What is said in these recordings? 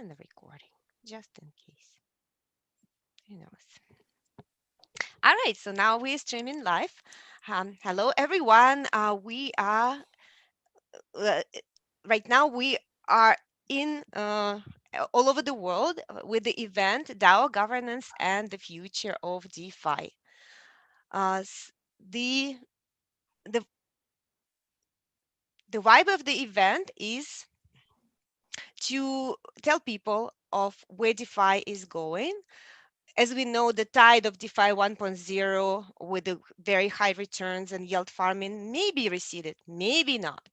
and the recording, just in case. Who knows? All right, so now we're streaming live. Hello, everyone. We are uh, right now. We are in all over the world with the event DAO governance and the future of DeFi. The the the vibe of the event is to tell people of where DeFi is going. As we know, the tide of DeFi 1.0 with the very high returns and yield farming may be receded, maybe not.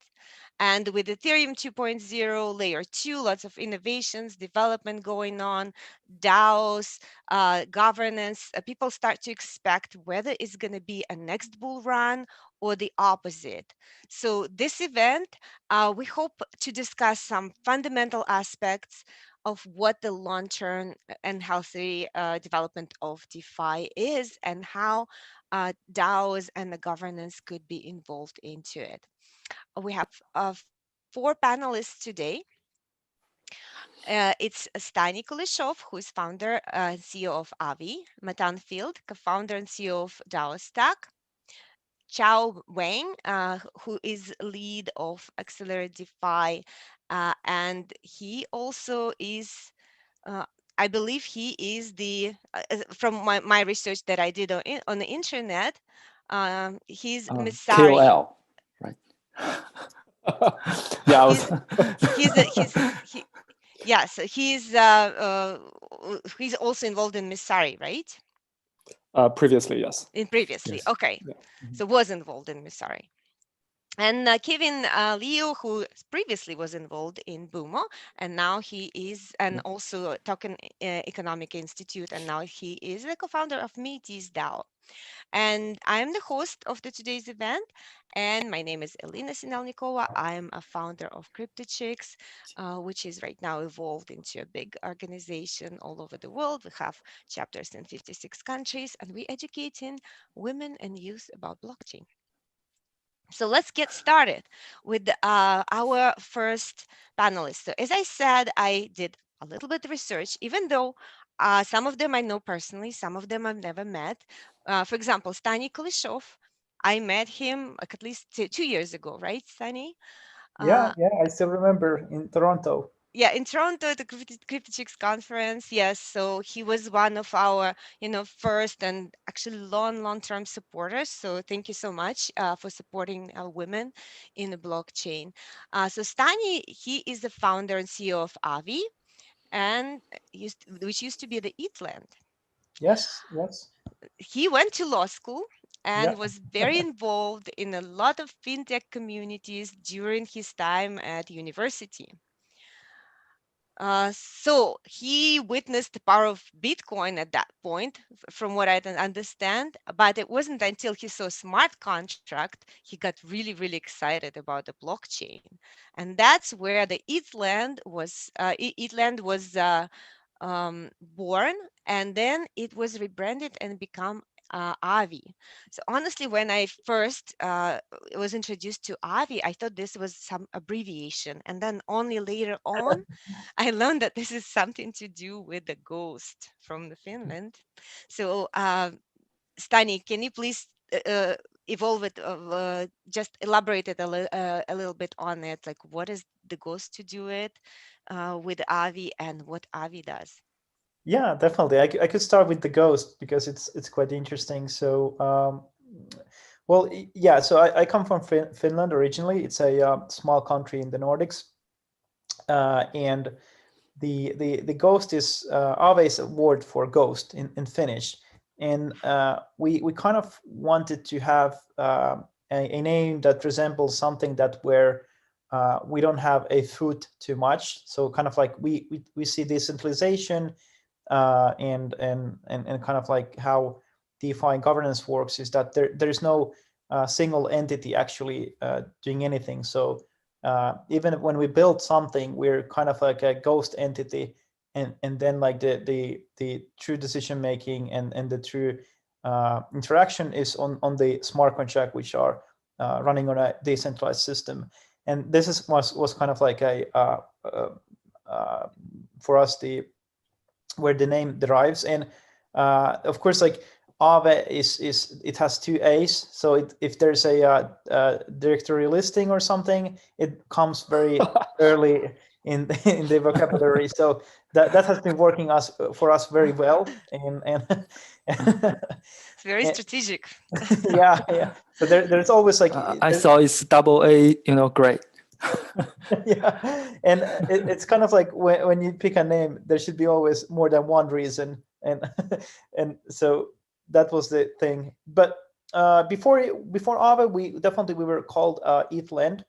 And with Ethereum 2.0, layer 2, lots of innovations, development going on, DAOs, governance, people start to expect whether it's going to be a next bull run or the opposite. So this event, we hope to discuss some fundamental aspects of what the long-term and healthy development of DeFi is and how DAOs and the governance could be involved into it. We have four panelists today. It's Stani Kuleshov, who is founder and CEO of Avi, Matan Field, co-founder and CEO of DAO Stack, Chao Wang, who is lead of Accelerate DeFi, and he also is uh, I believe he is from my research that I did on the internet, he's Missari. KOL, right? Yeah, I was. He's he yeah, so he's also involved in Missari, right? Previously, yes. In previously, Yes. okay. Yeah. Mhm. So was involved in Missari. And Kevin Liu, who previously was involved in Bumo, and now he is, and Yeah. also Token Economic Institute, and now he is the co-founder of Metis DAO. And I'm the host of the today's event, and my name is Elena Sinelnikova. I'm a founder of CryptoChicks, which is right now evolved into a big organization all over the world. We have chapters in 56 countries, and we educating women and youth about blockchain. So let's get started with our first panelist. So as I said, I did a little bit of research, even though some of them I know personally, some of them I've never met. For example, Stani Kulishov, I met him like at least 2 years ago, right, Stani? Yeah, Uh, yeah, I still remember in Toronto. yeah, in Toronto at the CryptoChicks conference. Yes, so he was one of our, first and actually long-term supporters. So thank you so much for supporting women in the blockchain. So Stani, he is the founder and CEO of Avi, and which used to be the Eatland. Yes, yes, He went to law school yeah. and was very involved in a lot of fintech communities during his time at university. So he witnessed the power of Bitcoin at that point, from what I can understand. But it wasn't until he saw smart contract he got really, really excited about the blockchain, and that's where the Eatland was born, and then it was rebranded and become Avi. So honestly, when I first was introduced to Avi, I thought this was some abbreviation, and then only later on I learned that this is something to do with the ghost from the Finland. So, Stani, can you please evolve it, just elaborate it a little bit on it? Like, what is the ghost to do it with Avi and what Avi does? Yeah, definitely. I could start with the ghost because it's quite interesting. So, well, yeah. So I come from Finland originally. It's a small country in the Nordics, and the ghost is always a word for ghost in Finnish, and we kind of wanted to have a name that resembles something that where we don't have a foot too much. So kind of like we see decentralization and kind of like how DeFi governance works is that there is no single entity actually doing anything. So even when we build something, we're kind of like a ghost entity, and then like the true decision making and the true interaction is on the smart contract, which are running on a decentralized system. And this was kind of like for us where the name derives. And of course, like Aave is it has two A's, so if there's a directory listing or something, it comes very early in the vocabulary. So that has been working for us very well, and It's very strategic. yeah. So there's always like I saw it's double A, great. yeah, and it's kind of like when you pick a name, there should be always more than one reason, and and so that was the thing. But before Aave, we were called ETHLend.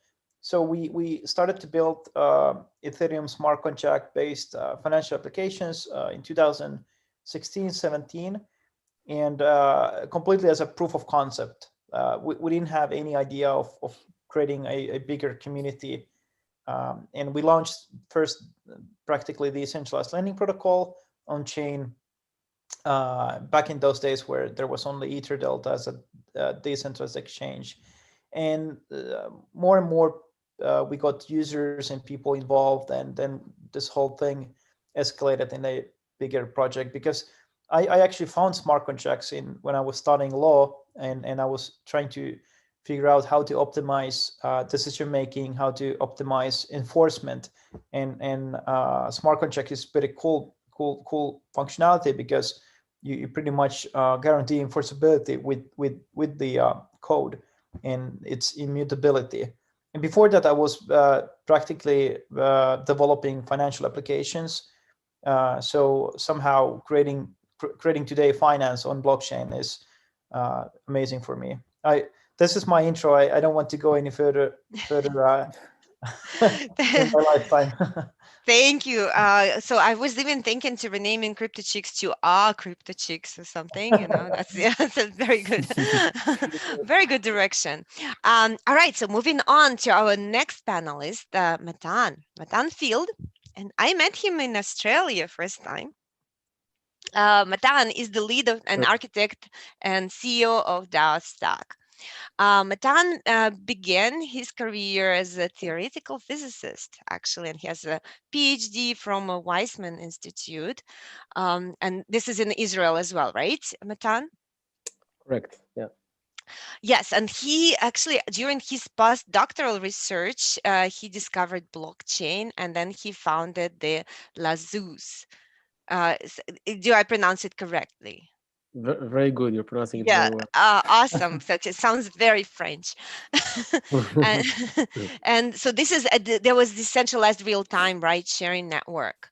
So we started to build Ethereum smart contract based financial applications in 2016, 17, and completely as a proof of concept. We didn't have any idea of creating a bigger community. And we launched first practically the decentralized lending protocol on chain back in those days where there was only EtherDelta as a decentralized exchange. And more and more we got users and people involved, and then this whole thing escalated in a bigger project, because I actually found smart contracts when I was studying law, and I was trying to figure out how to optimize decision making, how to optimize enforcement, and smart contract is pretty cool functionality, because you pretty much guarantee enforceability with the code and its immutability. And before that, I was practically developing financial applications. So somehow creating today finance on blockchain is amazing for me. This is my intro. I don't want to go any further in my lifetime. Thank you. So I was even thinking to renaming Crypto Chicks to Crypto Chicks or something. That's that's a very good, very good direction. All right. So moving on to our next panelist, Matan Field, and I met him in Australia first time. Matan is the lead and architect and CEO of DAO Stack. Matan began his career as a theoretical physicist, actually, and he has a PhD from a Weizmann Institute. And this is in Israel as well, right, Matan? Correct. Yeah. Yes, and he actually, during his postdoctoral research, he discovered blockchain, and then he founded the Lazuz. Do I pronounce it correctly? Very good. You're pronouncing it Yeah, very well. awesome. So it sounds very French. and, and so this is there was decentralized real-time ride sharing network.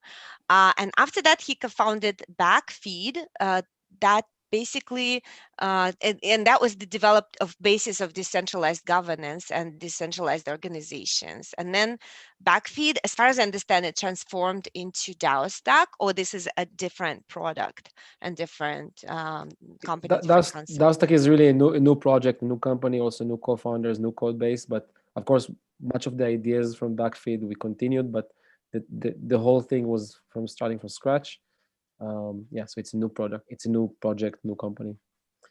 And after that, he co-founded Backfeed. That basically, and that was the developed of basis of decentralized governance and decentralized organizations. And then Backfeed, as far as I understand it, transformed into DAO Stack, or this is a different product and different company, different concept. DAO Stack is really a new project, a new company, also new co-founders, new code base. But of course, much of the ideas from Backfeed we continued, but the whole thing was starting from scratch. Yeah, so it's a new product, it's a new project, new company.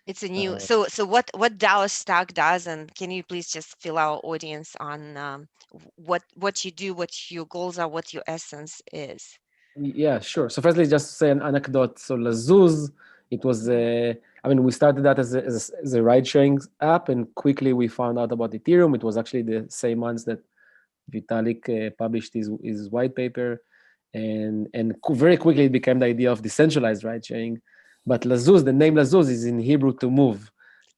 It's a new. So what DAO Stack does, and can you please just fill our audience on what you do, what your goals are, what your essence is? Yeah, sure. So firstly, just to say an anecdote. So Lazuz, it was we started that as a ride-sharing app, and quickly we found out about Ethereum. It was actually the same months that Vitalik published his white paper, and very quickly it became the idea of decentralized ride-sharing. But Lazuz, the name Lazuz is in Hebrew to move,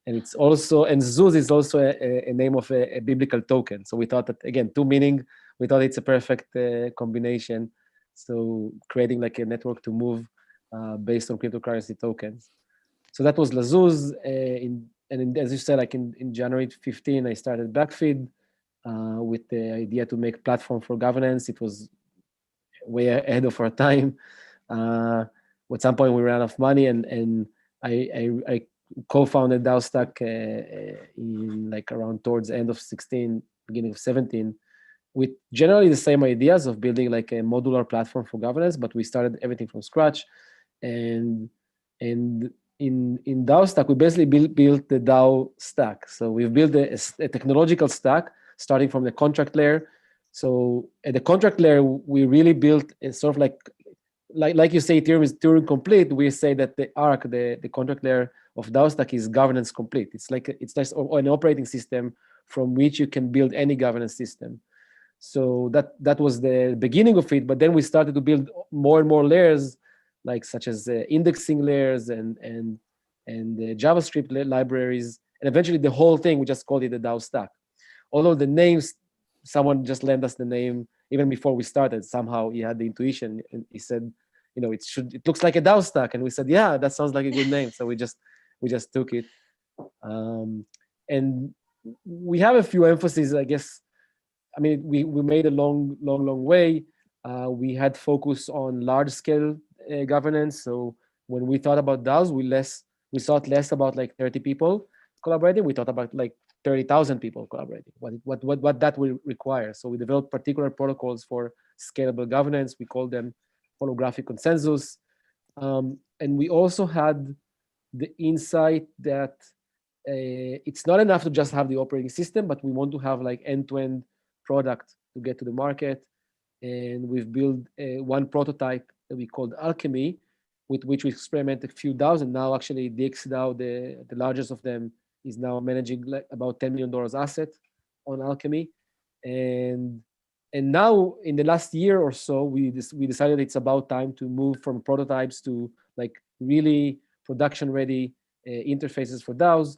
and it's also, and Zuz is also a name of a biblical token. So we thought that, again, two meaning. We thought it's a perfect combination. So creating like a network to move based on cryptocurrency tokens. So that was Lazuz. As you said, like in January 15, I started Backfeed with the idea to make platform for governance. It was way ahead of our time. At some point we ran out of money, and I co-founded DAO Stack in like around towards the end of 16, beginning of 17, with generally the same ideas of building like a modular platform for governance, but we started everything from scratch. And in DAO Stack, we basically built the DAO stack. So we've built a technological stack, starting from the contract layer So at the contract layer, we really built a sort of like you say, Ethereum is Turing complete. We say that the ARC, the contract layer of DAO Stack, is governance complete. It's just an operating system from which you can build any governance system. So that was the beginning of it. But then we started to build more and more layers, like such as indexing layers and JavaScript libraries, and eventually the whole thing, we just called it the DAO Stack. Although the names, someone just lent us the name even before we started. Somehow he had the intuition and he said, it looks like a DAO Stack, and we said, yeah, that sounds like a good name. So we just took it, and we have a few emphases, I guess. I mean, we made a long way. We had focus on large scale governance. So when we thought about DAOs, we thought less about like 30 people collaborating. We thought about like 30,000 people collaborating. What that will require. So we developed particular protocols for scalable governance. We call them holographic consensus, and we also had the insight that it's not enough to just have the operating system, but we want to have like end-to-end product to get to the market. And we've built one prototype that we called Alchemy, with which we experimented a few thousand. Now actually DXDAO, the largest of them, is now managing like about $10 million asset on Alchemy. And now in the last year or so, we decided it's about time to move from prototypes to like really production ready interfaces for DAOs.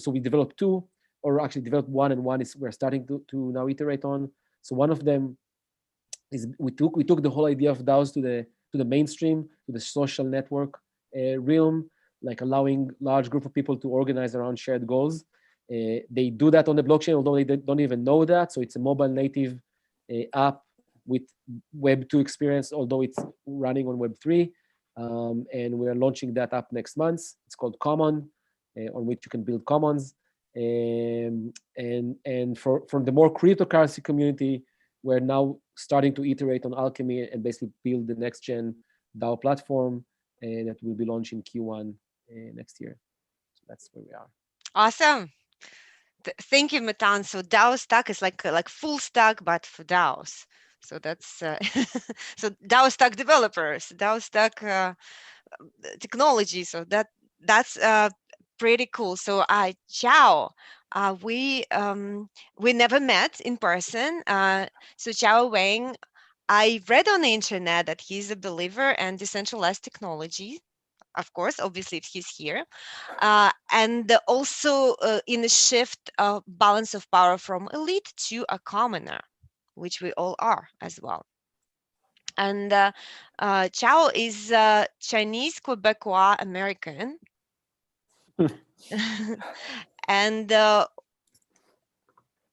So we developed two, or actually developed one, and one is we're starting to now iterate on. So one of them is we took the whole idea of DAOs to the mainstream, to the social network realm, like allowing large group of people to organize around shared goals. They do that on the blockchain, although they don't even know that. So it's a mobile native app with Web 2 experience, although it's running on Web 3. And we're launching that app next month. It's called Common, on which you can build commons. And from the more cryptocurrency community, we're now starting to iterate on Alchemy and basically build the next gen DAO platform that will be launching Q1 next year. So that's where we are. Awesome. Thank you, Matan. So DAO Stack is like full stack, but for DAOs. So that's so DAO Stack developers, DAO Stack technology. So that's pretty cool. So Chao, we never met in person. So Chao Wang, I read on the internet that he's a believer in decentralized technology. Of course, obviously, if he's here, and also in a shift of balance of power from elite to a commoner, which we all are as well. And Chao is Chinese Quebecois American. And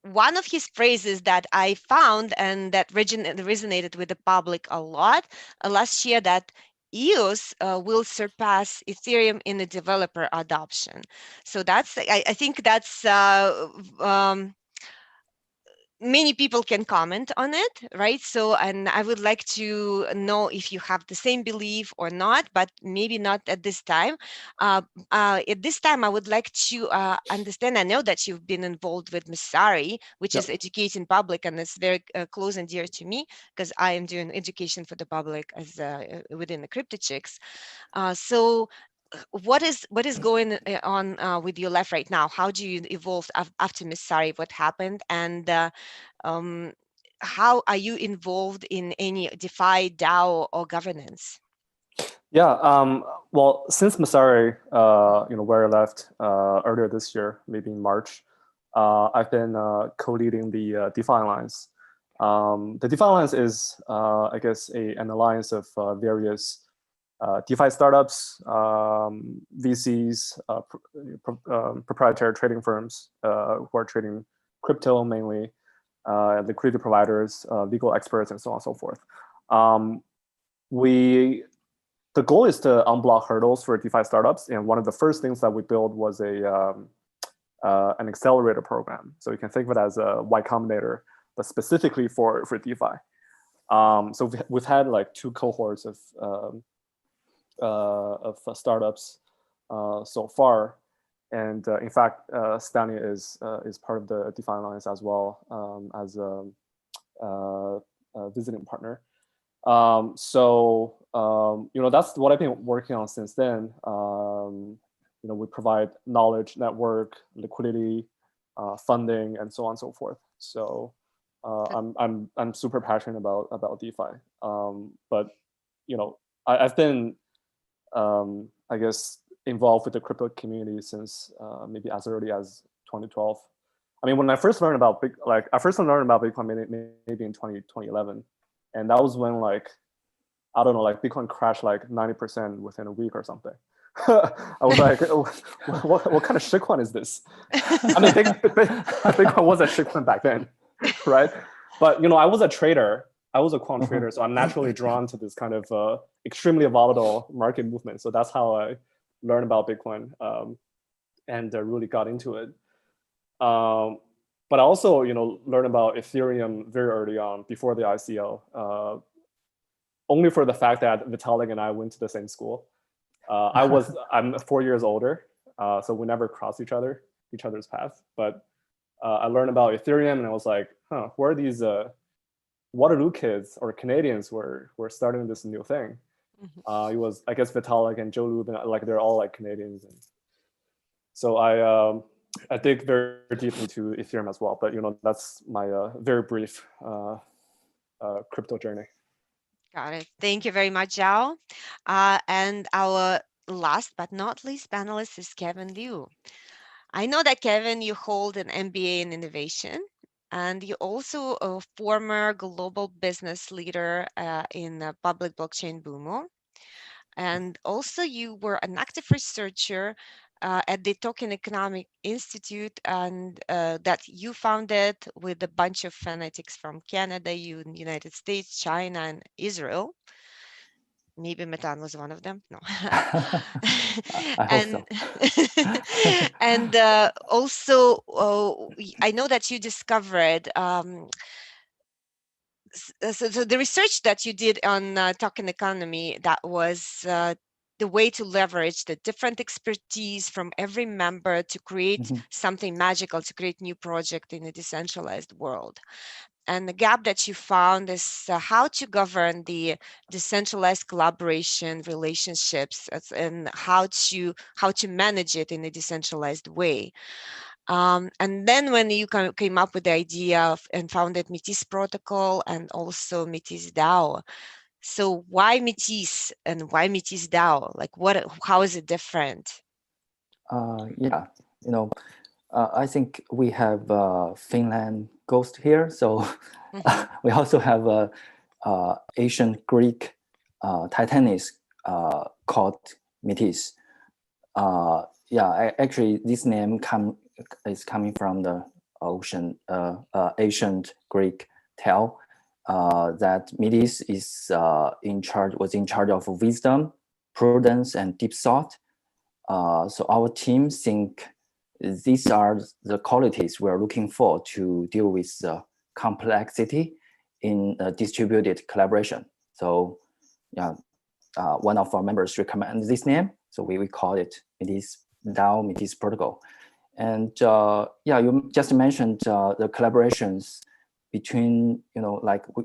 one of his phrases that I found and that resonated with the public a lot last year, that EOS will surpass Ethereum in the developer adoption. So that's, I think that's many people can comment on it, right? So, and I would like to know if you have the same belief or not, but maybe not at this time. At this time, I would like to understand. I know that you've been involved with Messari, which is educating public, and it's very close and dear to me because I am doing education for the public as within the Crypto Chicks. So what is going on with your life right now? How do you evolve after Messari? What happened? And how are you involved in any DeFi, DAO, or governance? Yeah, well, since Messari, where I left earlier this year, maybe in March, I've been co-leading the DeFi Alliance. The DeFi Alliance is, I guess, an alliance of various DeFi startups, VCs, proprietary trading firms who are trading crypto mainly, liquidity providers, legal experts, and so on and so forth. The goal is to unblock hurdles for DeFi startups, and one of the first things that we built was an accelerator program. So you can think of it as a Y Combinator, but specifically for DeFi. So we've had like 2 cohorts of startups so far, and in fact, Stania is part of the DeFi Alliance as well, as visiting partner. That's what I've been working on since then. We provide knowledge, network, liquidity, funding, and so on and so forth. So I'm super passionate about DeFi. But I've been I guess involved with the crypto community since maybe as early as 2012. I mean, when I first learned about Bitcoin maybe in 2011, and that was when I don't know, Bitcoin crashed 90% within a week or something. I was like, what kind of shitcoin is this? I mean, Bitcoin was a shitcoin back then, right? But I was a trader. I was a quant trader, so I'm naturally drawn to this kind of extremely volatile market movement. So that's how I learned about Bitcoin and really got into it. But I also, learned about Ethereum very early on, before the ICO, only for the fact that Vitalik and I went to the same school. I'm 4 years older, so we never crossed each other's path. But I learned about Ethereum, and I was like, who are these Waterloo kids or Canadians were starting this new thing? It was, I guess, Vitalik and Joe Lubin, they're all Canadians. And so I dig very deep into Ethereum as well. But that's my very brief crypto journey. Got it. Thank you very much, Zhao. And our last but not least panelist is Kevin Liu. I know that, Kevin, you hold an MBA in innovation, and you're also a former global business leader in public blockchain Boomo. And also you were an active researcher at the Token Economic Institute, and that you founded with a bunch of fanatics from Canada, United States, China, and Israel. Maybe Metan was one of them. No. I hope so. And also, I know that you discovered so the research that you did on token economy, that was the way to leverage the different expertise from every member to create something magical, to create new project in a decentralized world. And the gap that you found is how to govern the decentralized collaboration relationships and how to manage it in a decentralized way. And then when you came up with the idea of and founded Métis protocol and also Métis DAO. So why Métis and why Métis DAO? How is it different? Yeah, I think we have Finland ghost here, so we also have a ancient Greek Titanist called Métis. Actually, this name is coming from the ancient Greek tale that Métis was in charge of wisdom, prudence, and deep thought. So our team think these are the qualities we're looking for to deal with complexity in distributed collaboration. So one of our members recommended this name, so we call it Métis DAO, Métis protocol. And you just mentioned the collaborations between,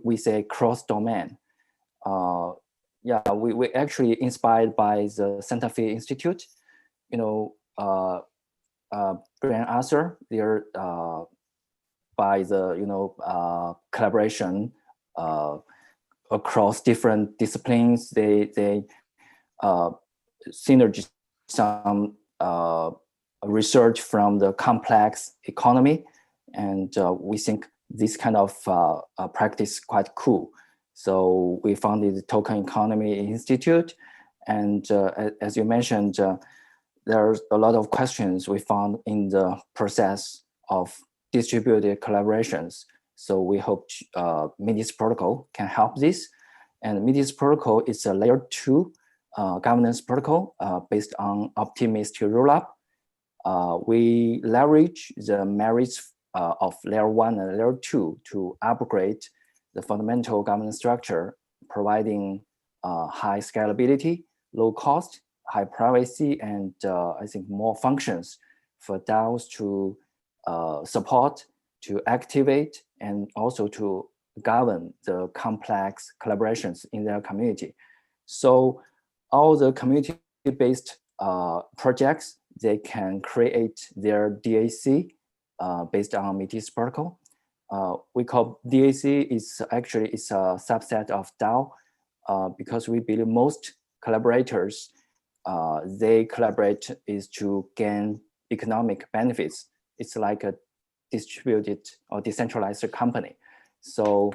we say cross-domain. We actually inspired by the Santa Fe Institute, Brian Arthur, they're by the collaboration across different disciplines. They synergize some research from the complex economy, and we think this kind of practice quite cool. So we founded the Token Economy Institute, and as you mentioned, there's a lot of questions we found in the process of distributed collaborations. So we hope Métis protocol can help this. And Métis protocol is a layer 2 governance protocol based on optimistic rollup. We leverage the merits of layer 1 and layer 2 to upgrade the fundamental governance structure, providing high scalability, low cost, high privacy, and I think more functions for DAOs to support, to activate, and also to govern the complex collaborations in their community. So all the community-based projects, they can create their DAC based on Metis protocol. We call DAC is actually it's a subset of DAO because we believe most collaborators, they collaborate is to gain economic benefits. It's like a distributed or decentralized company. So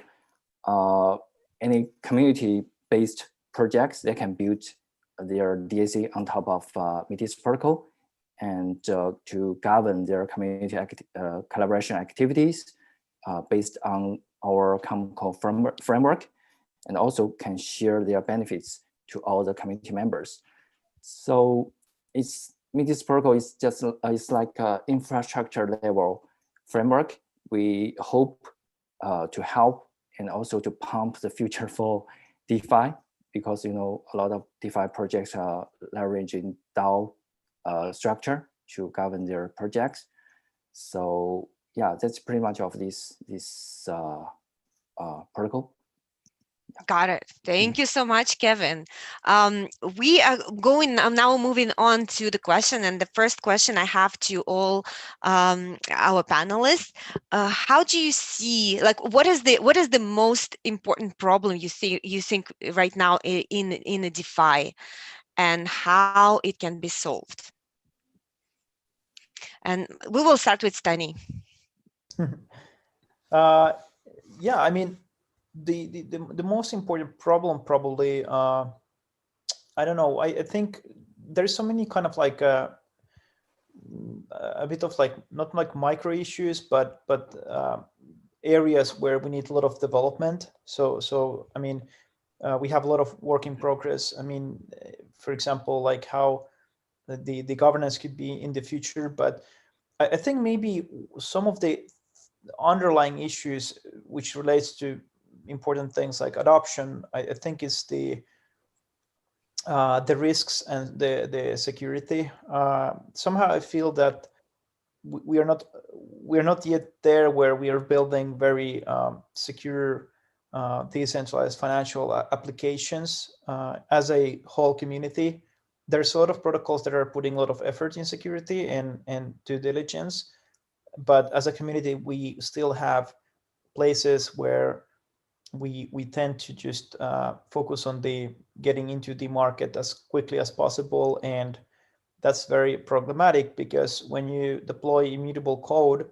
any community-based projects, they can build their DAC on top of Metis protocol and to govern their community collaboration activities based on our common core framework, and also can share their benefits to all the community members. So Metis protocol is just it's like an infrastructure level framework. We hope to help and also to pump the future for DeFi, because a lot of DeFi projects are leveraging DAO structure to govern their projects. So yeah, that's pretty much of this protocol. Got it. Thank you so much, Kevin. We are now moving on to the question, and the first question I have to all our panelists: how do you see, like, what is the most important problem you think right now in a DeFi, and how it can be solved? And we will start with Stani. Yeah, I mean, the most important problem probably, I don't know, I think there's so many kind of like a bit of like, not like micro issues, but areas where we need a lot of development. So I mean, we have a lot of work in progress. I mean, for example, like how the governance could be in the future, but I think maybe some of the underlying issues which relates to important things like adoption, I think is the risks and the security. Somehow I feel that we are not yet there where we are building very secure decentralized financial applications as a whole community. There's a lot of protocols that are putting a lot of effort in security and due diligence, but as a community we still have places where we tend to just focus on the getting into the market as quickly as possible, and that's very problematic because when you deploy immutable code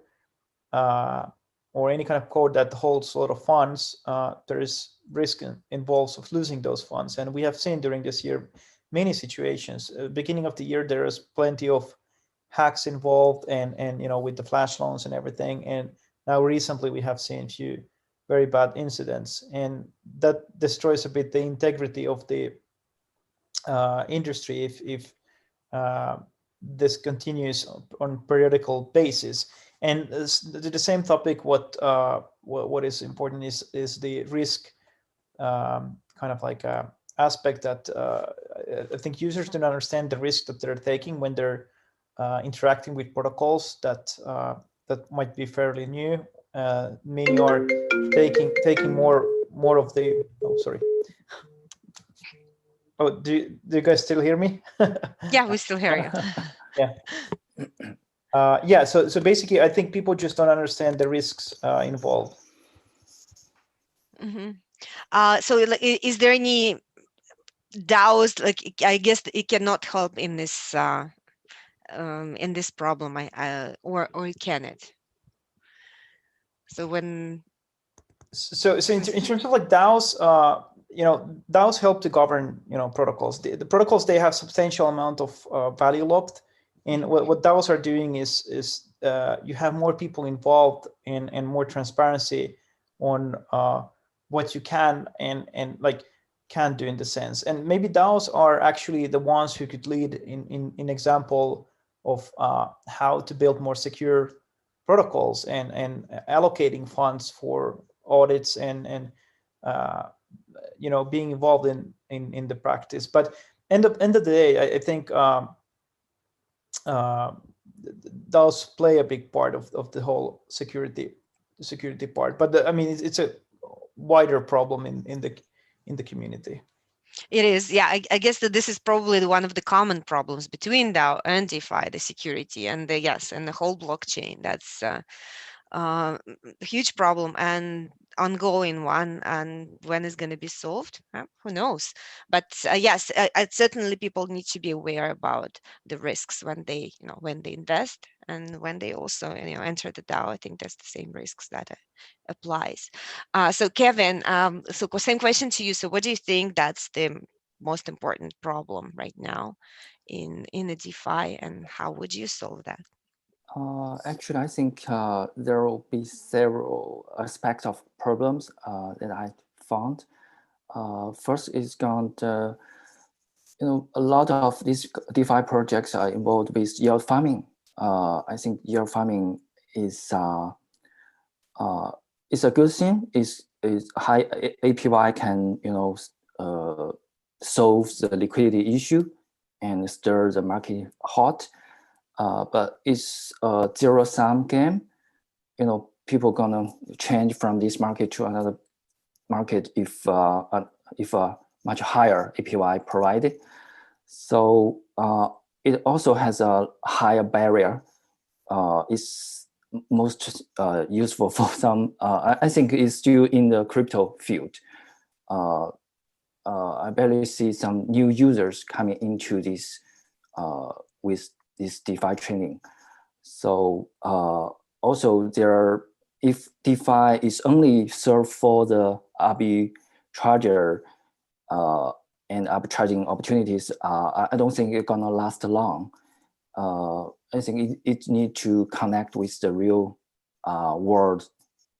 or any kind of code that holds a lot of funds, there is risk involved of losing those funds. And we have seen during this year many situations. Beginning of the year, there was plenty of hacks involved, and with the flash loans and everything. And now recently we have seen a few very bad incidents, and that destroys a bit the integrity of the industry if this continues on periodical basis. And the same topic, what is important is the risk kind of like aspect that I think users don't understand the risk that they're taking when they're interacting with protocols that might be fairly new. Many are taking more of the sorry. Oh, do you guys still hear me? Yeah, we still hear you. Yeah. So basically, I think people just don't understand the risks involved. Mm-hmm. So, is there any DAOs? Like, I guess it cannot help in this problem, or can it? So when in terms of like DAOs, DAOs help to govern protocols. The protocols, they have substantial amount of value locked, and what DAOs are doing is you have more people involved and more transparency on what you can and like can do in the sense. And maybe DAOs are actually the ones who could lead in example of how to build more secure protocols and allocating funds for audits and being involved in the practice. But end of the day, I think DAOs play a big part of the whole security part. But I mean, it's a wider problem in the community. It is, yeah. I guess that this is probably one of the common problems between DAO and DeFi, the security and the whole blockchain. That's a huge problem and ongoing one. And when it's going to be solved, who knows? But yes, certainly people need to be aware about the risks when they, when they invest and when they also, enter the DAO. I think that's the same risks that applies. So Kevin, so same question to you. So what do you think that's the most important problem right now in the DeFi, and how would you solve that? Actually, I think there will be several aspects of problems that I found. First is going to, a lot of these DeFi projects are involved with yield farming. I think yield farming is a good thing. Is high APY can solve the liquidity issue and stir the market hot. But it's a zero-sum game. People gonna change from this market to another market if a much higher APY provided. So it also has a higher barrier. It's most useful for some. I think it's still in the crypto field. I barely see some new users coming into this with this DeFi training. So also if DeFi is only served for the arbitrager and arbitraging opportunities, I don't think it's gonna last long. I think it needs to connect with the real world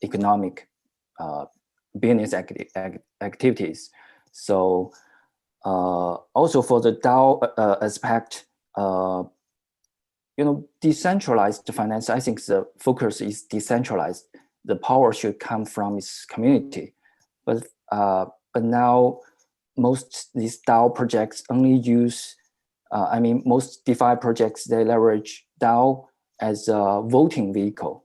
economic business activities. So also for the DAO aspect, decentralized finance, I think the focus is decentralized. The power should come from its community. But now most these DAO projects only use, most DeFi projects, they leverage DAO as a voting vehicle.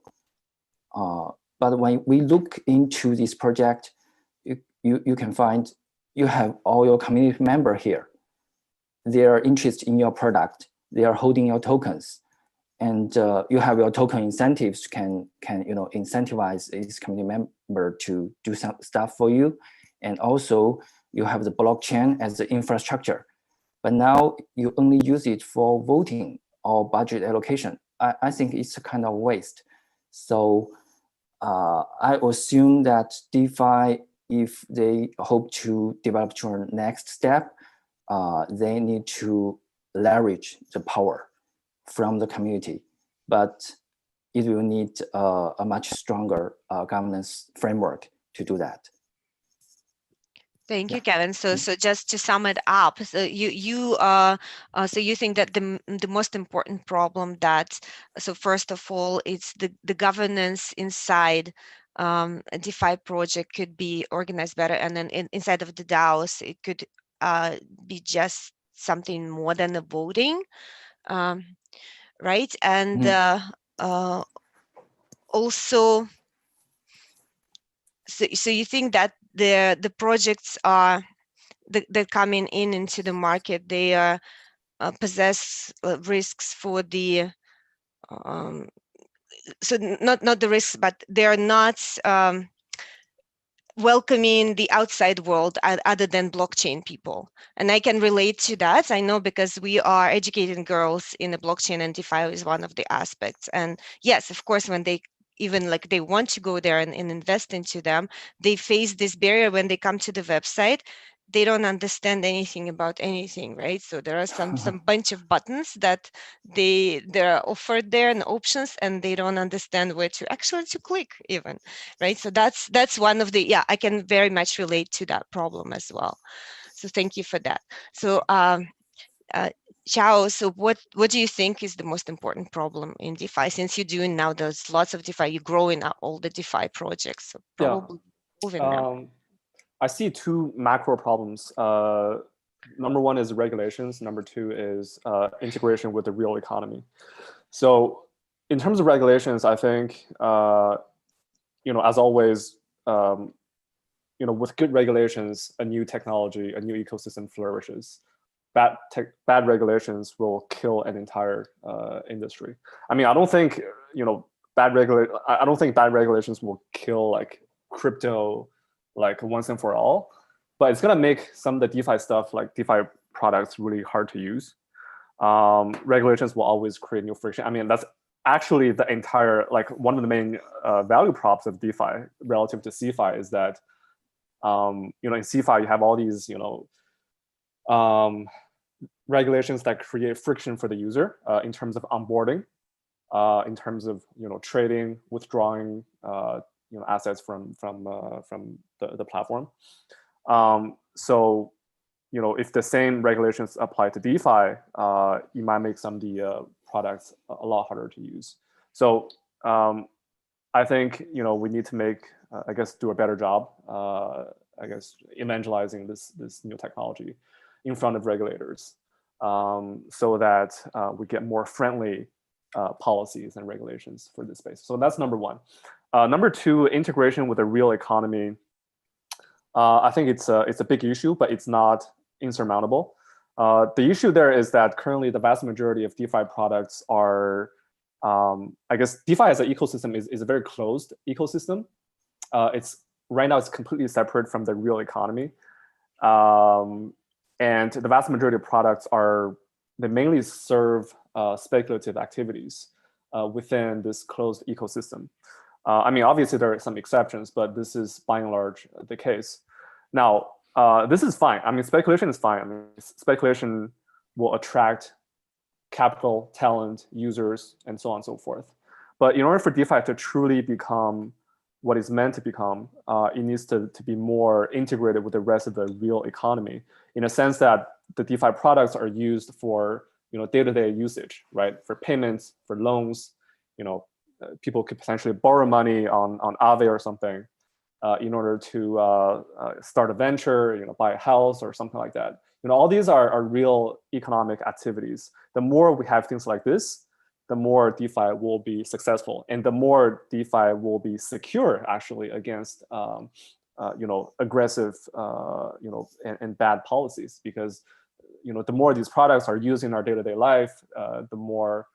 But when we look into this project, you can find you have all your community members here. They are interested in your product. They are holding your tokens, and you have your token incentives can incentivize this community member to do some stuff for you, and also you have the blockchain as the infrastructure. But now you only use it for voting or budget allocation. I think it's a kind of waste. So I assume that DeFi, if they hope to develop to our next step, they need to leverage the power from the community, but it will need a much stronger governance framework to do that. Thank you, Kevin. So just to sum it up, so you think that the most important problem so first of all, it's the governance inside a DeFi project could be organized better, and then inside of the DAOs, it could be just something more than a voting, right? And also, so you think that the projects are that coming into the market, they possess risks for the so not the risks, but they are not welcoming the outside world other than blockchain people. And I can relate to that. I know, because we are educating girls in the blockchain, and DeFi is one of the aspects. And yes, of course, when they even they want to go there and invest into them, they face this barrier when they come to the website. They don't understand anything about anything, right? So there are some bunch of buttons that they're offered there and options, and they don't understand where to actually click even, right? So that's one of the, I can very much relate to that problem as well. So thank you for that. So Xiao, so what do you think is the most important problem in DeFi? Since you're doing now, there's lots of DeFi, you're growing up all the DeFi projects, so probably moving now. I see two macro problems. Number one is regulations. Number two is integration with the real economy. So in terms of regulations, I think, as always, with good regulations, a new technology, a new ecosystem flourishes. Bad regulations will kill an entire industry. I mean, I don't think I don't think bad regulations will kill like crypto like once and for all, but it's gonna make some of the DeFi stuff, like DeFi products, really hard to use. Regulations will always create new friction. I mean, that's actually the entire, like one of the main value props of DeFi relative to CeFi is that in CeFi you have all these regulations that create friction for the user in terms of onboarding, in terms of trading, withdrawing assets from the platform. So if the same regulations apply to DeFi, you might make some of the products a lot harder to use. So I think we need to make, I guess, do a better job, I guess, evangelizing this new technology in front of regulators, so that we get more friendly policies and regulations for this space. So that's number one. Number two, integration with the real economy. I think it's a big issue, but it's not insurmountable. The issue there is that currently the vast majority of DeFi products are, I guess, DeFi as an ecosystem is a very closed ecosystem. Right now it's completely separate from the real economy. And the vast majority of products they mainly serve speculative activities within this closed ecosystem. I mean, obviously there are some exceptions, but this is by and large the case. Now, this is fine. I mean, speculation is fine. I mean, speculation will attract capital, talent, users, and so on and so forth. But in order for DeFi to truly become what it's meant to become, it needs to be more integrated with the rest of the real economy, in a sense that the DeFi products are used for day-to-day usage, right? For payments, for loans. People could potentially borrow money on Aave or something in order to start a venture, buy a house or something like that. All these are real economic activities. The more we have things like this, the more DeFi will be successful, and the more DeFi will be secure actually against aggressive and bad policies, because the more these products are used in our day-to-day life, the more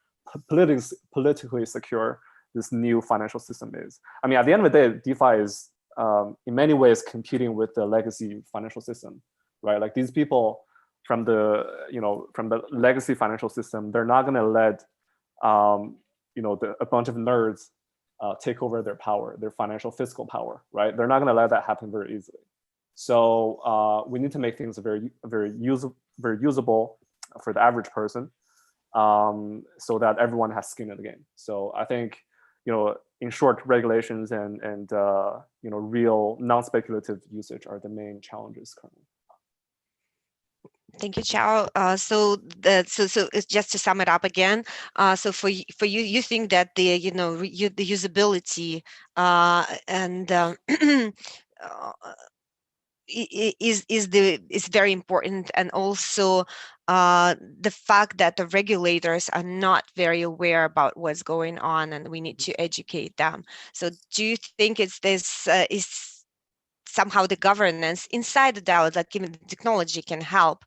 politically secure this new financial system is. I mean, at the end of the day, DeFi is in many ways competing with the legacy financial system, right? Like these people from the legacy financial system, they're not going to let a bunch of nerds take over their power, their financial fiscal power, right? They're not going to let that happen very easily. So we need to make things very usable for the average person, so that everyone has skin in the game. So I think in short, regulations and real non-speculative usage are the main challenges currently. Thank you, Chao. So it's just to sum it up again. So for you, you think that the the usability and is very important, and also the fact that the regulators are not very aware about what's going on, and we need to educate them. So do you think it's this is somehow the governance inside the DAO, that given the technology can help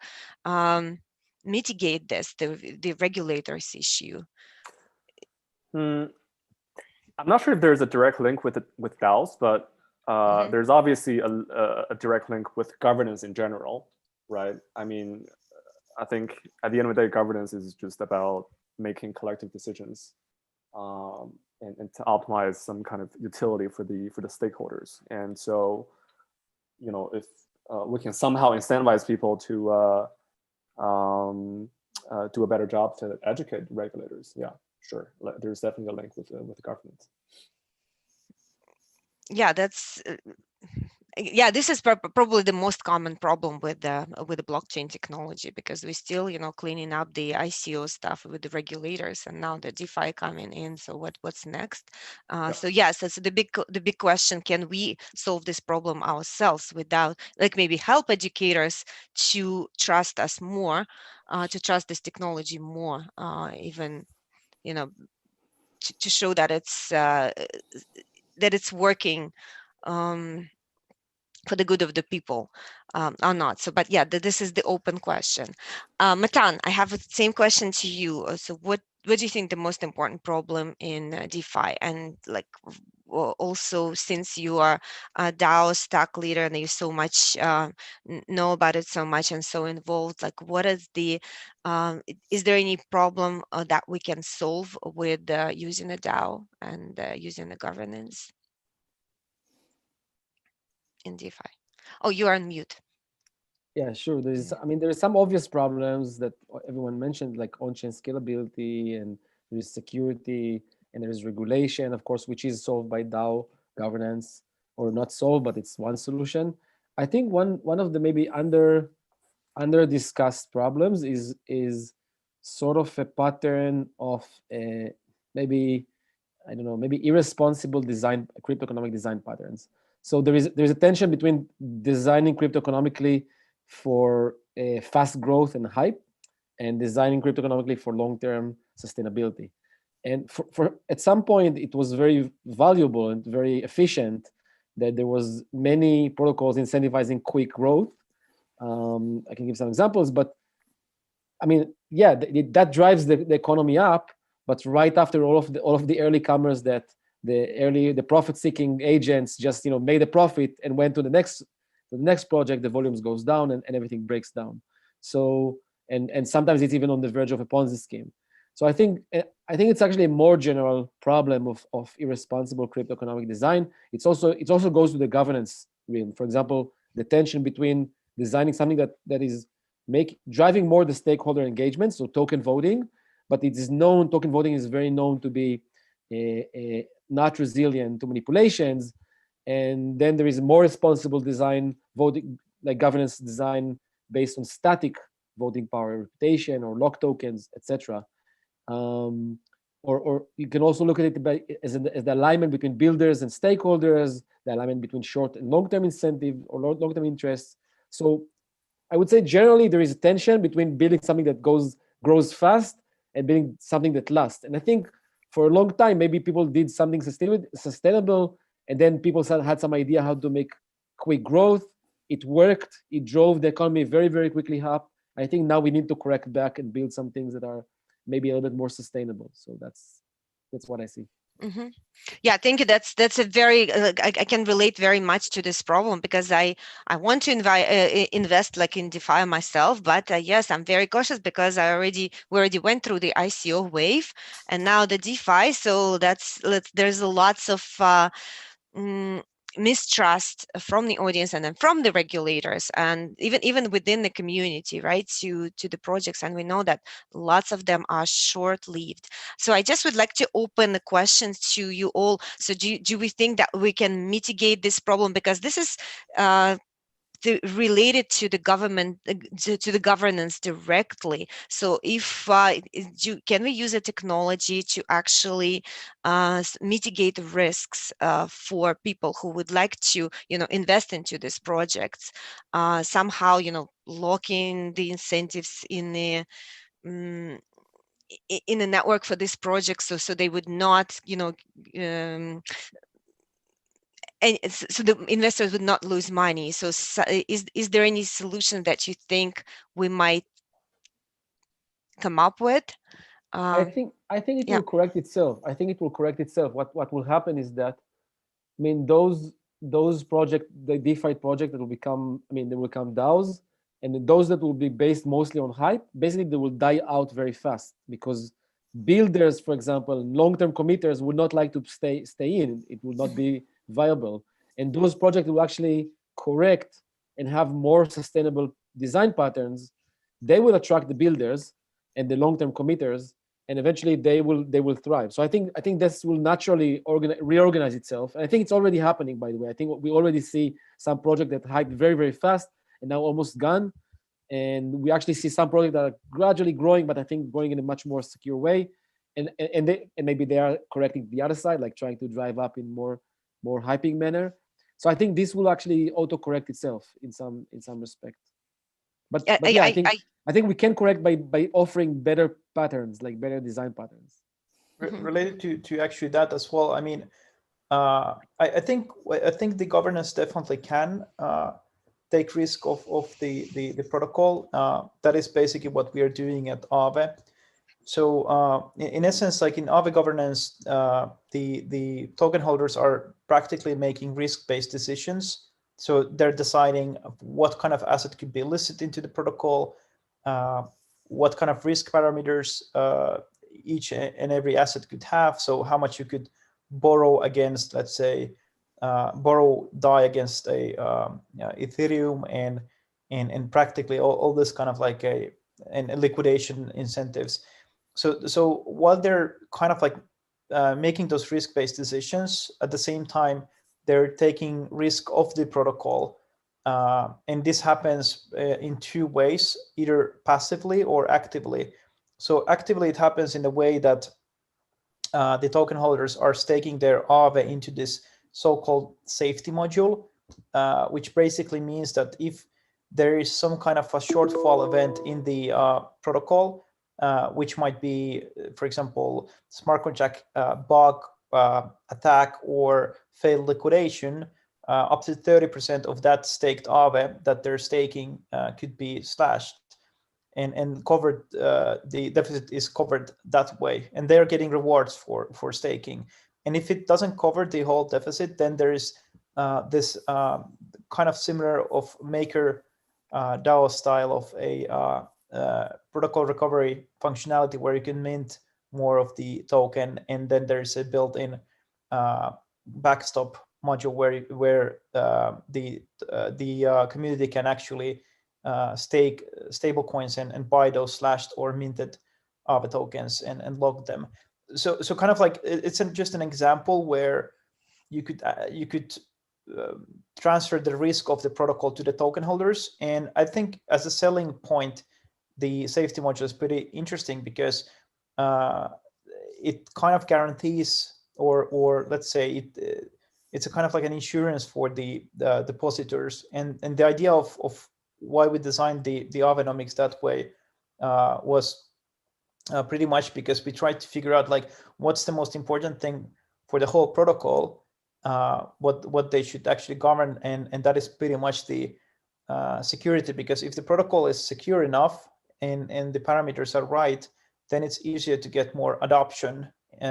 mitigate this, the regulators issue? I'm not sure if there's a direct link with DAOs, but there's obviously a direct link with governance in general, right? I mean, I think at the end of the day, governance is just about making collective decisions and to optimize some kind of utility for the stakeholders. And so, if we can somehow incentivize people to do a better job to educate regulators, yeah, sure. There's definitely a link with governance. Yeah, that's this is probably the most common problem with the blockchain technology, because we still cleaning up the ICO stuff with the regulators, and now the DeFi coming in. So what's next? So yes, that's the big question: can we solve this problem ourselves without, like, maybe help educators to trust us more, to trust this technology more, even to show that it's working. for the good of the people or not. So, but yeah, this is the open question. Matan, I have the same question to you. So what do you think the most important problem in DeFi? And like also, since you are a DAO stack leader and you so much know about it so much and so involved, like what is the, is there any problem that we can solve with using a DAO and using the governance in DeFi? Oh, you are on mute. Yeah, sure. There's some obvious problems that everyone mentioned, like on-chain scalability, and there's security, and there's regulation, of course, which is solved by DAO governance, or not solved, but it's one solution. I think one of the maybe under discussed problems is sort of a pattern of maybe, I don't know, maybe irresponsible design, crypto economic design patterns. So there's a tension between designing crypto economically for fast growth and hype, and designing crypto economically for long-term sustainability. And for at some point, it was very valuable and very efficient that there was many protocols incentivizing quick growth. I can give some examples, but I mean, yeah, that drives the economy up. But right after all of the early comers, that the profit-seeking agents just made a profit and went to the next project, the volumes goes down and everything breaks down. So and sometimes it's even on the verge of a Ponzi scheme. So I think it's actually a more general problem of irresponsible crypto economic design. It also goes to the governance realm. For example, the tension between designing something that is driving more the stakeholder engagement, so token voting, but it is known, token voting is very known to be not resilient to manipulations. And then there is more responsible design voting, like governance design based on static voting power, reputation, or lock tokens, etc. Or you can also look at it as the alignment between builders and stakeholders, the alignment between short and long-term incentive or long-term interests. So I would say generally there is a tension between building something that grows fast and building something that lasts. And I think for a long time, maybe people did something sustainable, and then people had some idea how to make quick growth. It worked. It drove the economy very, very quickly up. I think now we need to correct back and build some things that are maybe a little bit more sustainable. So that's what I see. Mm-hmm. Yeah, thank you. That's a very I can relate very much to this problem, because I want to invest like in DeFi myself, but yes, I'm very cautious because we already went through the ICO wave and now the DeFi. So there's lots of mistrust from the audience and then from the regulators and even within the community, right, to the projects. And we know that lots of them are short-lived. So I just would like to open the questions to you all. So do we think that we can mitigate this problem? Because this is related to the government, to the governance directly. So if can we use a technology to actually mitigate risks for people who would like to invest into these projects, somehow locking the incentives in the in a network for this project, so they would not and so the investors would not lose money. So is there any solution that you think we might come up with? I think it will correct itself. I think it will correct itself. What will happen is that, I mean, those projects, the DeFi project that will become, I mean, they will become DAOs, and those that will be based mostly on hype, basically they will die out very fast, because builders, for example, long-term committers would not like to stay in. It will not be viable. And those projects will actually correct and have more sustainable design patterns. They will attract the builders and the long-term committers, and eventually they will thrive. So I think this will naturally reorganize itself. And I think it's already happening, by the way. I think we already see some project that hyped very, very fast and now almost gone. And we actually see some projects that are gradually growing, but I think growing in a much more secure way. And maybe they are correcting the other side, like trying to drive up in more hyping manner. So I think this will actually auto-correct itself in some respect. But yeah, I think we can correct by offering better patterns, like better design patterns. Related to actually that as well. I mean, I think the governance definitely can take risk of the protocol. That is basically what we are doing at Aave. So in essence, like in Aave governance, the token holders are practically making risk-based decisions. So they're deciding what kind of asset could be listed into the protocol, what kind of risk parameters each and every asset could have. So how much you could borrow against, let's say, borrow DAI against a Ethereum, and practically all this kind of like and liquidation incentives. So while they're kind of like making those risk-based decisions, at the same time they're taking risk of the protocol, and this happens in two ways, either passively or actively. So actively, it happens in the way that the token holders are staking their Aave into this so-called safety module, which basically means that if there is some kind of a shortfall event in the protocol, which might be, for example, smart contract bug, attack, or failed liquidation, up to 30% of that staked Aave that they're staking could be slashed. And covered, the deficit is covered that way, and they're getting rewards for staking. And if it doesn't cover the whole deficit, then there is this kind of similar of maker DAO style of a protocol recovery functionality where you can mint more of the token, and then there's a built-in backstop module where the community can actually stake stable coins and buy those slashed or minted Aave tokens and log them. So kind of like it's just an example where you could transfer the risk of the protocol to the token holders. And I think as a selling point, the safety module is pretty interesting because it kind of guarantees, or let's say it's a kind of like an insurance for the depositors. And the idea of why we designed the Aavenomics that way was pretty much because we tried to figure out like what's the most important thing for the whole protocol, what they should actually govern, and that is pretty much the security. Because if the protocol is secure enough and the parameters are right, then it's easier to get more adoption,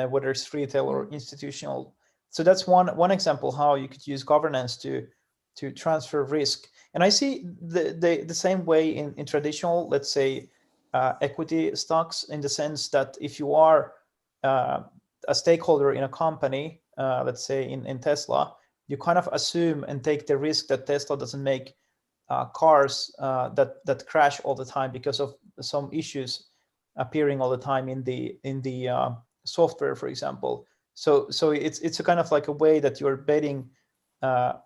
whether it's retail or institutional. So that's one example how you could use governance to transfer risk. And I see the same way in traditional, let's say, equity stocks, in the sense that if you are a stakeholder in a company, let's say in Tesla, you kind of assume and take the risk that Tesla doesn't make cars that crash all the time because of some issues appearing all the time in the software, for example. So it's a kind of like a way that you're betting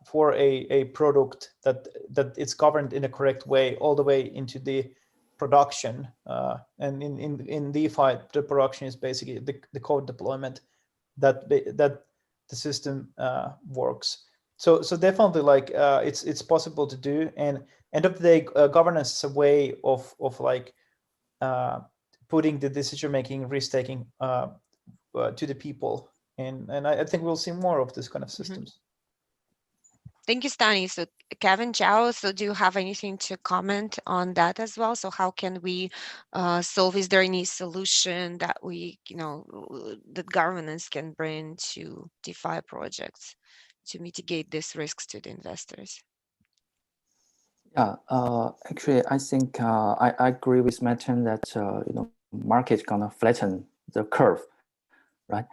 for a product that it's governed in a correct way all the way into the production. And in DeFi, the production is basically the code deployment that the system works. So definitely, like it's possible to do. And end of the day, governance is a way of like putting the decision making, risk taking to the people. And I think we'll see more of this kind of systems. Thank you, Stani. So Kevin Chow, so do you have anything to comment on that as well? So how can we solve? Is there any solution that we, that governance can bring to DeFi projects to mitigate these risks to the investors? Yeah, actually, I think I agree with Martin that market gonna flatten the curve, right?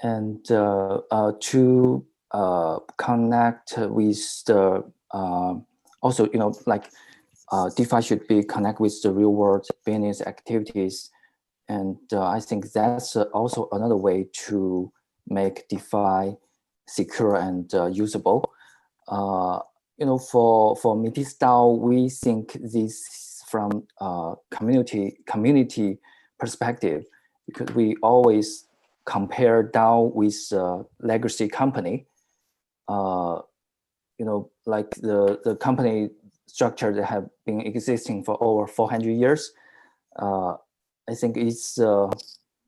And to connect with the also like DeFi should be connect with the real world business activities, and I think that's also another way to make DeFi secure and usable. For Metis DAO, we think this from community perspective, because we always compare DAO with legacy company. Like the company structure that have been existing for over 400 years. I think it's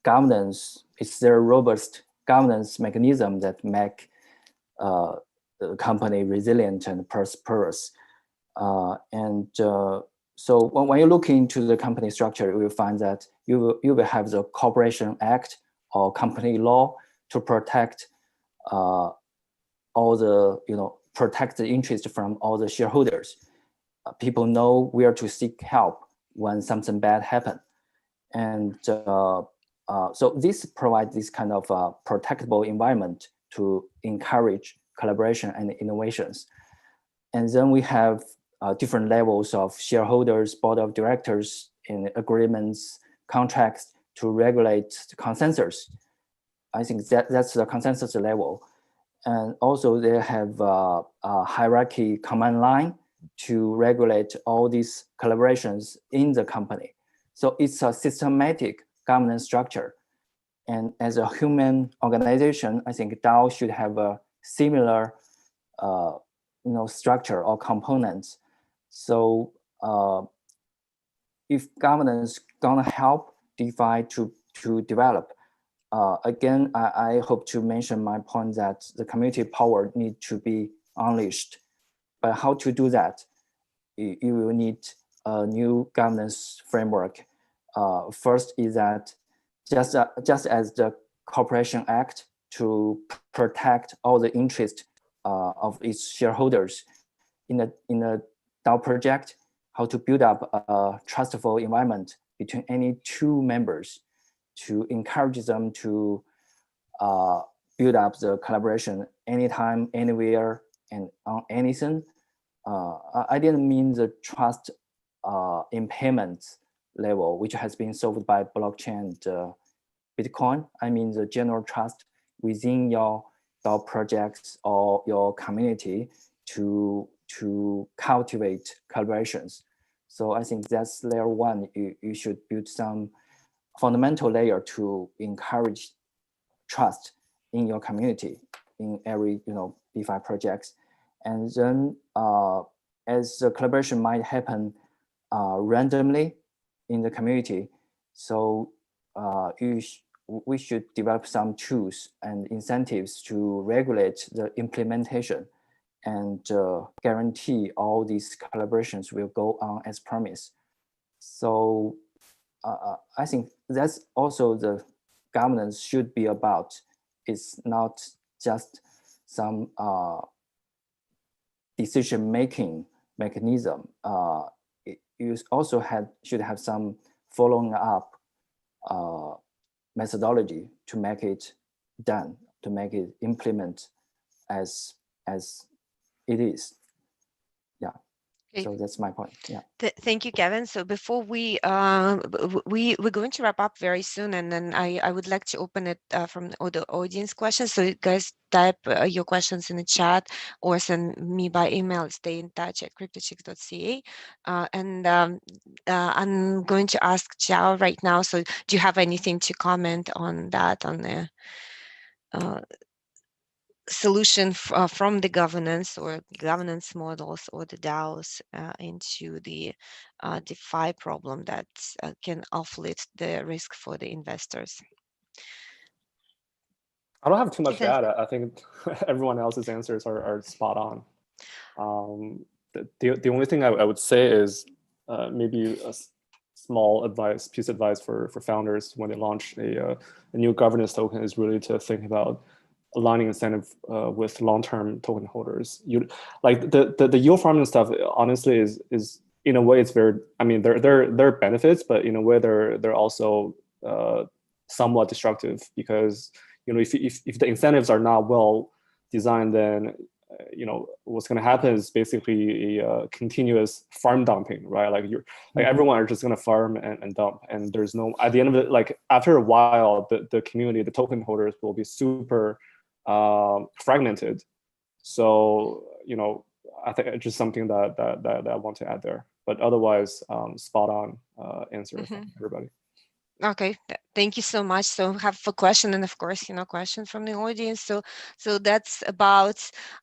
governance, it's their robust governance mechanism that make the company resilient and prosperous. So when you look into the company structure, you will find that you will have the Corporation Act or company law to protect all the, protect the interest from all the shareholders. People know where to seek help when something bad happens. And so this provides this kind of protectable environment to encourage collaboration and innovations. And then we have different levels of shareholders, board of directors, in agreements, contracts to regulate the consensus. I think that's the consensus level. And also they have a hierarchy command line to regulate all these collaborations in the company. So it's a systematic governance structure. And as a human organization, I think DAO should have a similar structure or components. So if governance gonna help DeFi to develop, again, I hope to mention my point that the community power need to be unleashed. But how to do that? You will need a new governance framework. First is that just as the Corporation Act to protect all the interest of its shareholders in a DAO project, how to build up a trustful environment between any two members to encourage them to build up the collaboration anytime, anywhere, and on anything. I didn't mean the trust in payments level, which has been solved by blockchain and Bitcoin. I mean the general trust within your DAO projects or your community to cultivate collaborations. So I think that's layer one. You should build some fundamental layer to encourage trust in your community in every DeFi projects. And then as the collaboration might happen randomly in the community, so we should develop some tools and incentives to regulate the implementation and guarantee all these collaborations will go on as promised. So I think that's also the governance should be about. It's not just some decision-making mechanism. You also should have some following up methodology to make it done, to make it implement as it is. Yeah. Okay. So that's my point. Yeah. Thank you, Kevin. So before we're going to wrap up very soon, and then I would like to open it from the audience questions. So you guys type your questions in the chat or send me by email. Stay in touch at cryptochicks.ca. And I'm going to ask Xiao right now. So do you have anything to comment on that, on the solution from the governance or governance models or the DAOs into the DeFi problem that can offset the risk for the investors? I don't have too much to add. I think everyone else's answers are spot on. The only thing I would say is maybe a small piece of advice for founders when they launch a new governance token is really to think about aligning incentive with long-term token holders. You like the yield farming stuff. Honestly, is in a way it's very. I mean, there are benefits, but in a way they're also somewhat destructive because if the incentives are not well designed, then what's going to happen is basically a continuous farm dumping, right? Like everyone are just going to farm and dump, and there's no at the end of it. Like after a while, the community, the token holders will be super fragmented. So I think it's just something that I want to add there. But otherwise, spot on answer from everybody. Okay, thank you so much. So we have a question, and of course, question from the audience. So that's about.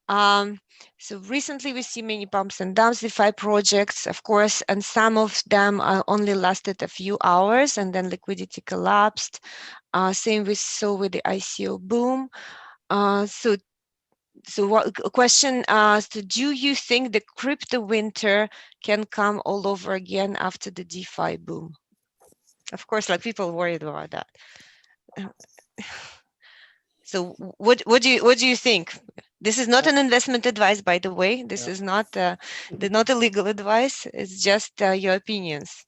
So recently we see many pumps and dumps DeFi projects, of course, and some of them only lasted a few hours, and then liquidity collapsed. Same we saw with the ICO boom. So So a question so do you think the crypto winter can come all over again after the DeFi boom? Of course, like people worried about that. So what do you think? This is not an investment advice, by the way. This is not not a legal advice. It's just your opinions.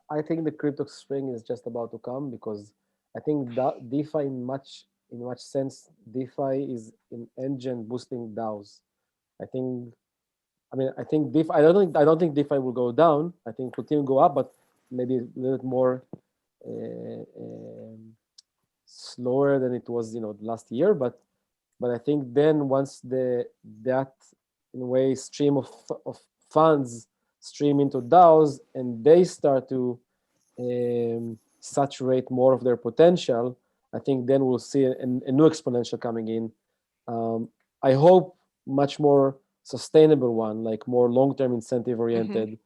I think the crypto spring is just about to come, because I think that DeFi in much sense, DeFi is an engine boosting DAOs. I think I think DeFi. I don't think DeFi will go down. I think continue to go up, but maybe a little bit more slower than it was, last year. But I think then once that in a way stream of funds stream into DAOs and they start to saturate more of their potential, I think then we'll see a new exponential coming in. I hope much more sustainable one, like more long-term incentive oriented.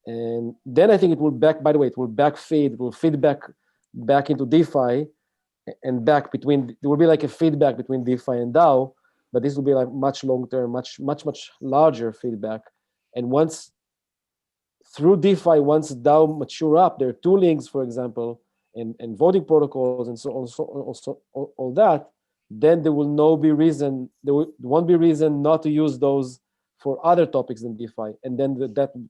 And then I think it will by the way, it will feed back into DeFi and back between, there will be like a feedback between DeFi and DAO, but this will be like much long-term, much larger feedback. And once through DeFi, once DAO mature up, their toolings, for example, and voting protocols and so on, all that, then there won't be reason not to use those for other topics than DeFi, and then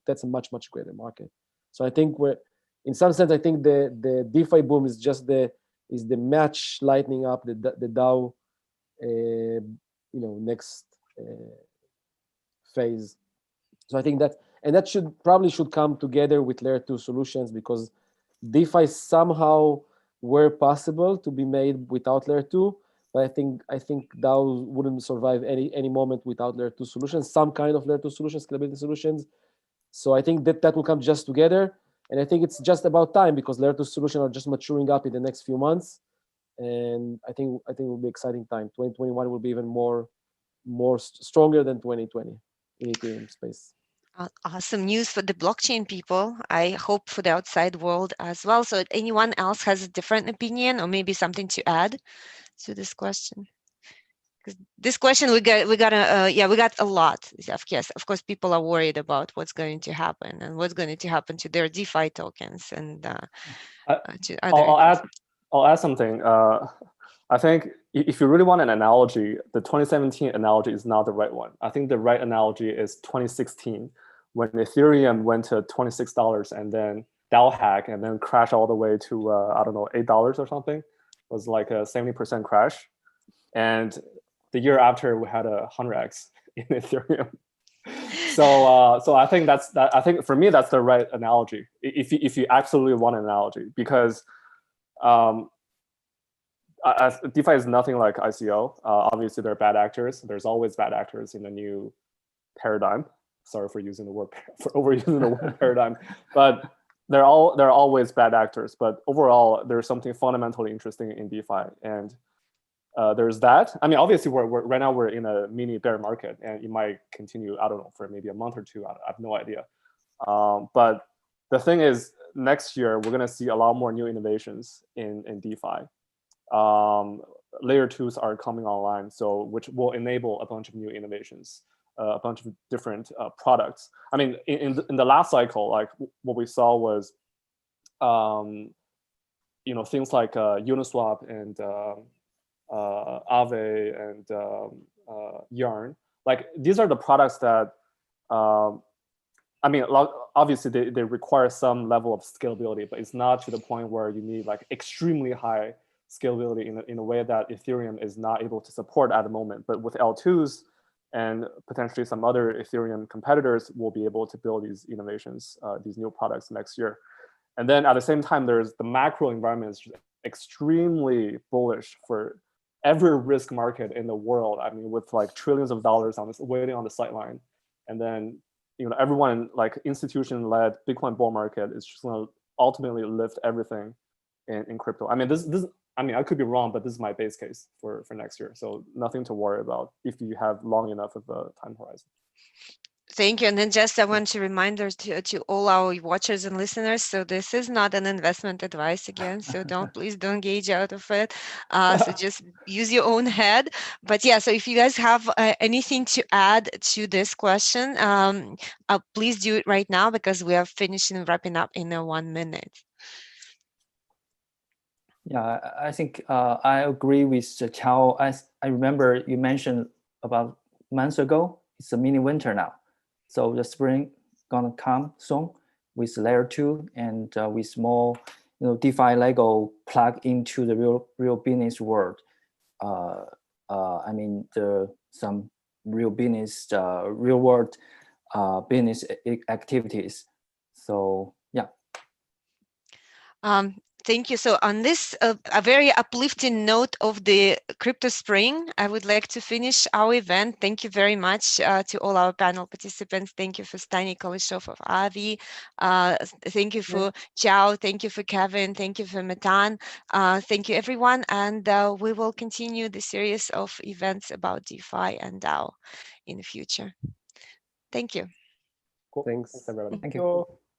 that's a much greater market. So I think in some sense, I think the DeFi boom is just the match lightening up the DAO, next phase. So I think that should come together with layer 2 solutions, because DeFi somehow were possible to be made without layer 2, but I think DAO wouldn't survive any moment without layer 2 solutions, some kind of layer 2 solutions, scalability solutions. So I think that will come just together, and I think it's just about time, because layer 2 solutions are just maturing up in the next few months, and I think it will be exciting time. 2021 will be even more stronger than 2020 in Ethereum space. Awesome news for the blockchain people. I hope for the outside world as well. So anyone else has a different opinion or maybe something to add to this question? Because this question we got a lot. Of course, people are worried about what's going to happen and what's going to happen to their DeFi tokens and to other. I'll add something. I think if you really want an analogy, the 2017 analogy is not the right one. I think the right analogy is 2016, when Ethereum went to $26 and then DAO hack and then crash all the way to, I don't know, $8 or something. It was like a 70% crash. And the year after, we had a 100x in Ethereum. So I think I think for me, that's the right analogy. If you absolutely want an analogy, because DeFi is nothing like ICO. Obviously, there are bad actors. There's always bad actors in the new paradigm. Sorry for overusing the word paradigm, but there are always bad actors. But overall, there's something fundamentally interesting in DeFi, and there's that. I mean, obviously, right now we're in a mini bear market, and it might continue. I don't know, for maybe a month or two. I have no idea. But the thing is, next year we're going to see a lot more new innovations in DeFi. Layer 2s are coming online, so which will enable a bunch of new innovations, a bunch of different products. I mean, in the last cycle, like what we saw was, things like Uniswap and Aave and Yarn. Like these are the products that, I mean, obviously they require some level of scalability, but it's not to the point where you need like extremely high scalability in a way that Ethereum is not able to support at the moment. But with L2s and potentially some other Ethereum competitors, will be able to build these innovations, these new products next year. And then at the same time, there's the macro environment is extremely bullish for every risk market in the world. I mean, with like trillions of dollars waiting on the sideline, and then everyone, like institution-led Bitcoin bull market is just going to ultimately lift everything in crypto. I mean, I could be wrong, but this is my base case for next year. So nothing to worry about if you have long enough of a time horizon. Thank you. And then just I want to reminder to all our watchers and listeners. So this is not an investment advice again. So please don't gauge out of it. So just use your own head. But yeah, so if you guys have anything to add to this question, please do it right now because we are finishing wrapping up in 1 minute. Yeah, I think I agree with Chao. I remember you mentioned about months ago, it's a mini winter now. So the spring gonna come soon with layer 2 and with more, DeFi Lego plug into the real business world. I mean, some real business, real world business activities. So yeah. Thank you. So on this a very uplifting note of the crypto spring, I would like to finish our event. Thank you very much to all our panel participants. Thank you for Stani Kolishov of Avi. Thank you for Chao. Thank you for Kevin. Thank you for Metan. Thank you everyone. And we will continue the series of events about DeFi and DAO in the future. Thank you. Thanks, everyone. Thank you.